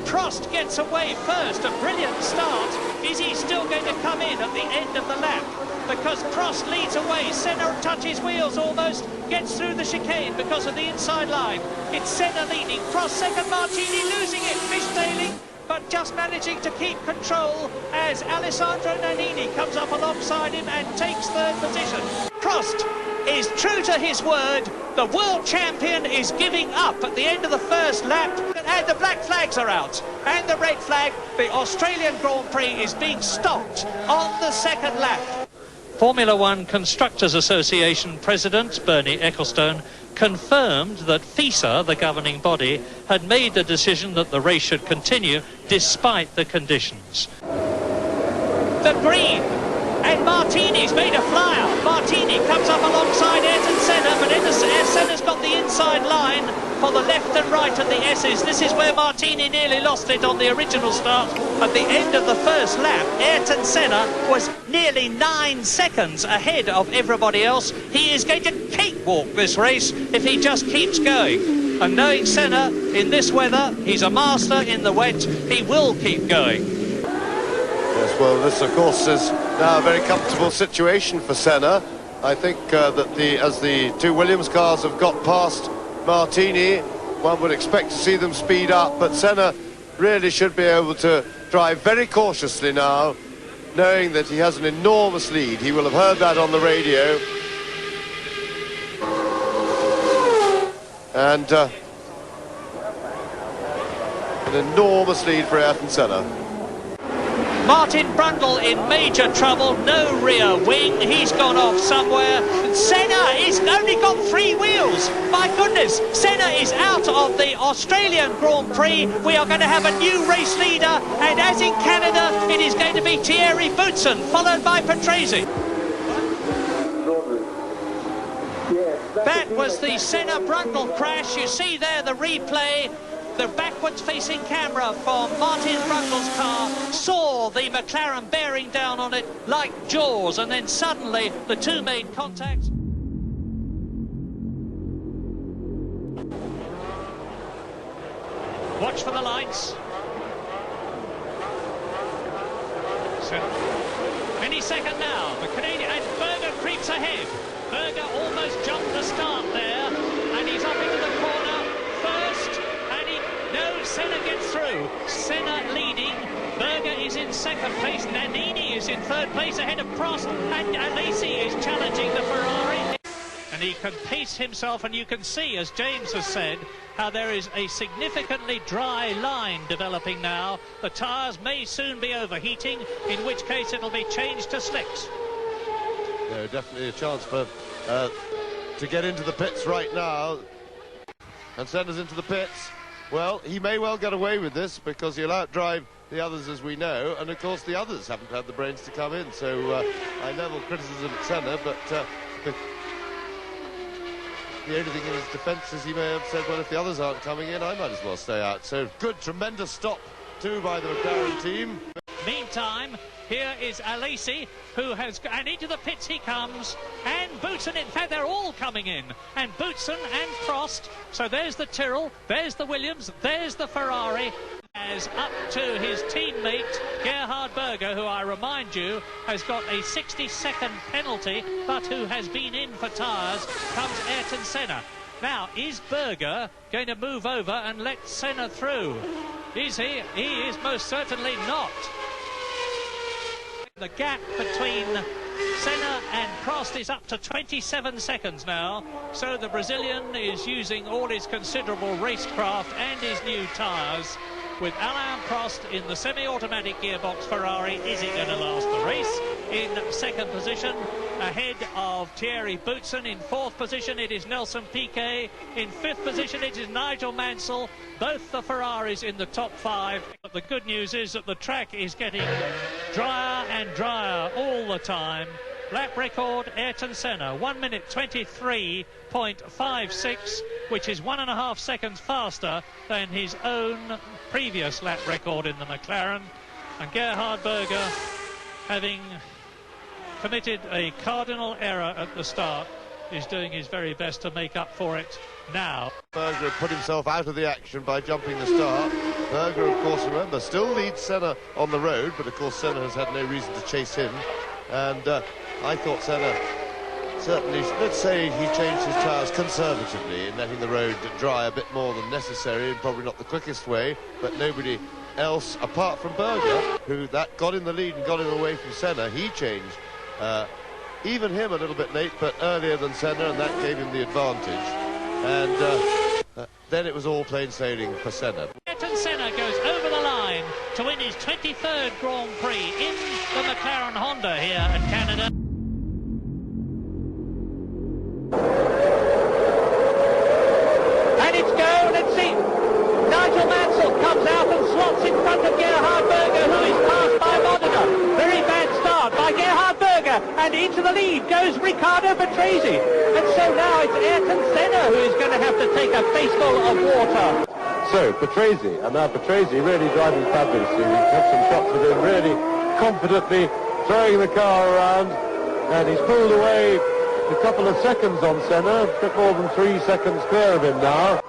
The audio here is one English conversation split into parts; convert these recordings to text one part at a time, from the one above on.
Prost gets away first, a brilliant start. Is he still going to come in at the end of the lap? Because Prost leads away, Senna touches wheels almost, gets through the chicane because of the inside line. It's Senna leading, Prost second, Martini losing it, fishtailing, but just managing to keep control as Alessandro Nannini comes up alongside him and takes third position. Prost is true to his word. The world champion is giving up at the end of the first lap, and the black flags are out. And the red flag, the Australian Grand Prix, is being stopped on the second lap. Formula One Constructors Association President Bernie Ecclestone confirmed that FISA, the governing body, had made the decision that the race should continue despite the conditions. The green, and Martini's made a flyout. Martini comes up alongside Ayrton Senna, but Senna's got the inside line for the left and right of the S's. This is where Martini nearly lost it on the original start. At the end of the first lap, Ayrton Senna was nearly 9 seconds ahead of everybody else. He is going to cakewalk this race if he just keeps going. And knowing Senna in this weather, he's a master in the wet, he will keep going. Yes, well, this, of course, is now a very comfortable situation for Senna. I think that as the two Williams cars have got past Martini, one would expect to see them speed up, but Senna really should be able to drive very cautiously now, knowing that he has an enormous lead. He will have heard that on the radio. And an enormous lead for Ayrton Senna. Martin Brundle in major trouble, no rear wing, he's gone off somewhere. Senna is only got 3 wheels. My goodness, Senna is out of the Australian Grand Prix. We are going to have a new race leader, and as in Canada, it is going to be Thierry Boutsen, followed by Patrese. That was the Senna-Brundle crash. You see there the replay. The backwards-facing camera from Martin Brundle's car saw the McLaren bearing down on it like jaws, and then suddenly the two made contact. Watch for the lights. So, any second now, the Canadian, and Berger creeps ahead. Berger almost jumped the start there, and he's up into the corner first. No, Senna gets through. Senna leading. Berger is in second place. Nannini is in third place ahead of Prost. And Alesi is challenging the Ferrari. And he can pace himself, and you can see, as James has said, how there is a significantly dry line developing now. The tyres may soon be overheating, in which case it'll be changed to slicks. No, definitely a chance for to get into the pits right now. And Senna's into the pits. Well, he may well get away with this because he'll outdrive the others, as we know, and of course the others haven't had the brains to come in, so I level criticism at Senna, but the only thing in his defence is he may have said, well, if the others aren't coming in, I might as well stay out. So good, tremendous stop too by the McLaren team. Meantime, here is Alesi, who has, and into the pits he comes, and Boutsen. In fact, they're all coming in, and Boutsen and Prost. So there's the Tyrrell, there's the Williams, there's the Ferrari. As up to his teammate Gerhard Berger, who I remind you has got a 60-second penalty, but who has been in for tyres, comes Ayrton Senna. Now, is Berger going to move over and let Senna through? Is he? He is most certainly not. The gap between Senna and Prost is up to 27 seconds now, so the Brazilian is using all his considerable racecraft and his new tyres. With Alain Prost in the semi-automatic gearbox Ferrari, is he going to last the race? In second position, ahead of Thierry Boutsen. In fourth position, it is Nelson Piquet. In fifth position, it is Nigel Mansell. Both the Ferraris in the top 5. But the good news is that the track is getting drier and drier all the time. Lap record, Ayrton Senna, 1 minute 23.56, which is 1.5 seconds faster than his own previous lap record in the McLaren. And Gerhard Berger, having committed a cardinal error at the start, is doing his very best to make up for it now. Berger put himself out of the action by jumping the start. Berger, of course, remember, still leads Senna on the road, but of course Senna has had no reason to chase him. And I thought Senna certainly, let's say he changed his tyres conservatively in letting the road dry a bit more than necessary, and probably not the quickest way, but nobody else, apart from Berger, who that got in the lead and got him away from Senna, he changed. Even him a little bit late, but earlier than Senna, and that gave him the advantage. And then it was all plain sailing for Senna. Ayrton Senna goes over the line to win his 23rd Grand Prix in the McLaren Honda here at Canada. And it's go, let's see. Nigel Mansell comes out and slots in front of Gerhard Berger, who is passed by Modena. Very bad start by Gerhard Berger, and into the lead goes Riccardo Patrese. And so now it's Ayrton Senna who is going to have to take a faceful of water. So, Patrese, and now Patrese really driving fabulously. We have some shots of him really confidently throwing the car around, and he's pulled away a couple of seconds on Senna, a bit more than 3 seconds clear of him now.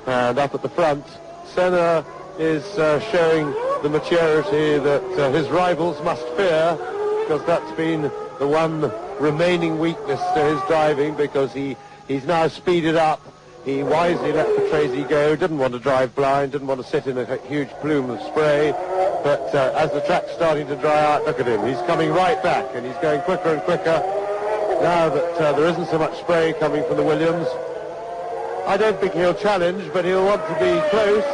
And up at the front, Senna is showing the maturity that his rivals must fear, because that's been the one remaining weakness to his driving, because he's now speeded up. He wisely let Patrese go, didn't want to drive blind, didn't want to sit in a huge plume of spray, but as the track's starting to dry out, look at him, he's coming right back, and he's going quicker and quicker now that there isn't so much spray coming from the Williams. I don't think he'll challenge, but he'll want to be close.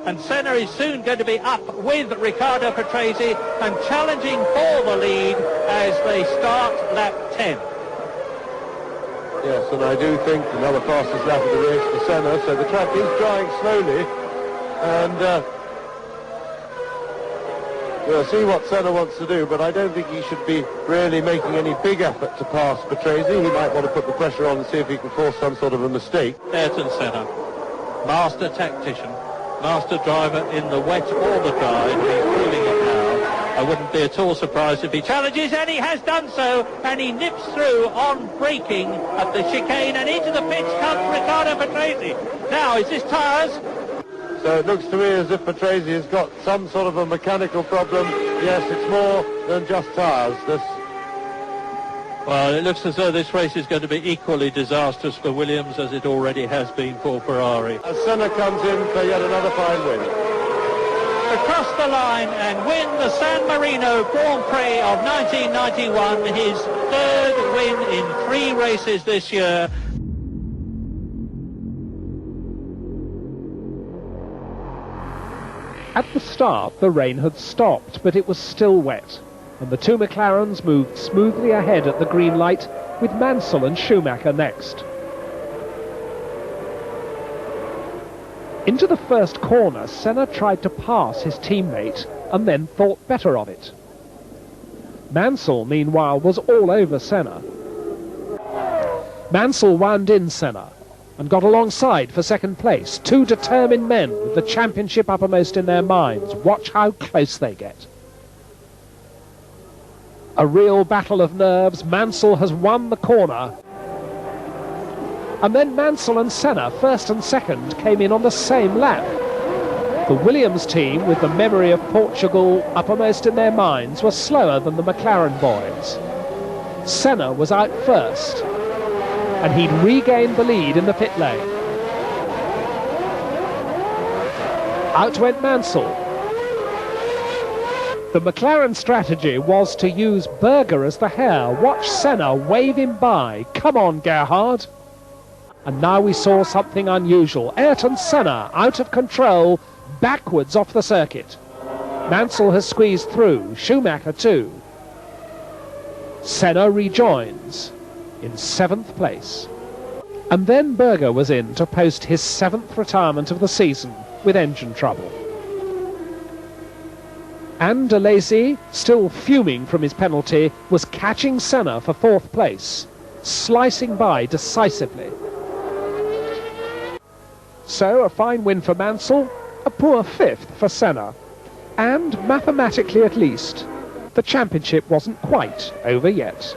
And Senna is soon going to be up with Riccardo Patrese and challenging for the lead as they start lap 10. Yes, and I do think another fastest lap of the race for Senna, so the track is drying slowly, and we'll see what Senna wants to do, but I don't think he should be really making any big effort to pass Patrese. He might want to put the pressure on and see if he can force some sort of a mistake. Ayrton Senna, master tactician, master driver in the wet or the dry, and he's proving it now. I wouldn't be at all surprised if he challenges, and he has done so, and he nips through on braking at the chicane, and into the pits comes Riccardo Patrese. Now, is this tyres? So it looks to me as if Patrese has got some sort of a mechanical problem. Yes, it's more than just tyres. Well, it looks as though this race is going to be equally disastrous for Williams as it already has been for Ferrari. As Senna comes in for yet another fine win. Across the line and win the San Marino Grand Prix of 1991, his third win in 3 races this year. At the start, the rain had stopped, but it was still wet, and the two McLarens moved smoothly ahead at the green light, with Mansell and Schumacher next. Into the first corner, Senna tried to pass his teammate, and then thought better of it. Mansell, meanwhile, was all over Senna. Mansell wound in Senna, and got alongside for second place. Two determined men with the championship uppermost in their minds. Watch how close they get. A real battle of nerves. Mansell has won the corner. And then Mansell and Senna, first and second, came in on the same lap. The Williams team, with the memory of Portugal uppermost in their minds, were slower than the McLaren boys. Senna was out first, and he'd regained the lead in the pit lane. Out went Mansell. The McLaren strategy was to use Berger as the hare. Watch Senna wave him by. Come on, Gerhard. And now we saw something unusual. Ayrton Senna, out of control, backwards off the circuit. Mansell has squeezed through, Schumacher too. Senna rejoins in 7th place. And then Berger was in to post his 7th retirement of the season with engine trouble. And De Lacy, still fuming from his penalty, was catching Senna for 4th place, slicing by decisively. So a fine win for Mansell, a poor 5th for Senna. And mathematically at least, the championship wasn't quite over yet.